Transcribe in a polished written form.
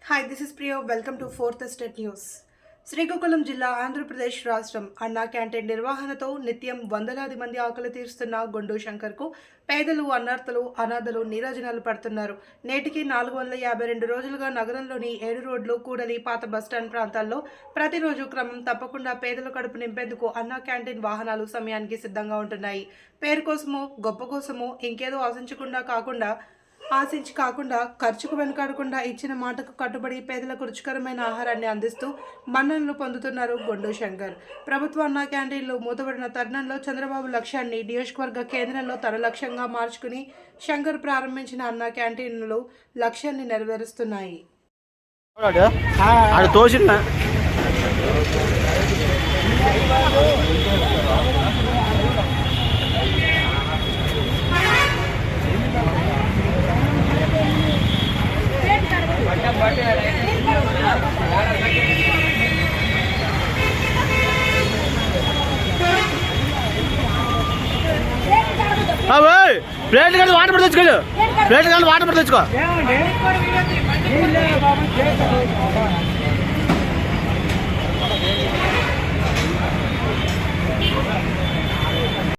Hi, this is Priya. Welcome to Fourth Estate News. Srikakulam జిల్లా ఆంధ్రప్రదేశ్ రాష్ట్రం అన్నా క్యాంటీన్ నిర్వహణతో నిత్యం వందలాది మంది ఆకలి తీరుస్తున్న గొండు శంకర్కు పేదలు, అన్నార్థులు, అనాథలు నీరాజనాలు పడుతున్నారు. నేటికి 452 రోజులుగా నగరంలోని 7 రోడ్లు, కూడలి, పాత బస్టాండ్ ప్రాంతాల్లో ప్రతిరోజు క్రమం తప్పకుండా పేదల కడుపు నింపేందుకు అన్నా క్యాంటీన్ వాహనాలు సమయానికి సిద్ధంగా ఉంటున్నాయి. పేరు కోసమో, గొప్ప కోసమో ఇంకేదో ఆశించి కాకుండా ఖర్చుకు వెనుకాడకుండా ఇచ్చిన మాటకు కట్టుబడి పేదలకు రుచికరమైన ఆహారాన్ని అందిస్తూ మన్ననలు పొందుతున్నారు గొండు శంకర్. ప్రభుత్వ అన్నా క్యాంటీన్లు మూతబడిన తరుణంలో చంద్రబాబు లక్ష్యాన్ని నియోజకవర్గ కేంద్రంలో తన లక్ష్యంగా మార్చుకుని శంకర్ ప్రారంభించిన అన్నా క్యాంటీన్లు లక్ష్యాన్ని నెరవేరుస్తున్నాయి. ప్లేట్ కానీ వాటర్ పడి తెచ్చుకోలేదు. ప్లేట్ కానీ వాటర్ పడి తెచ్చుకో.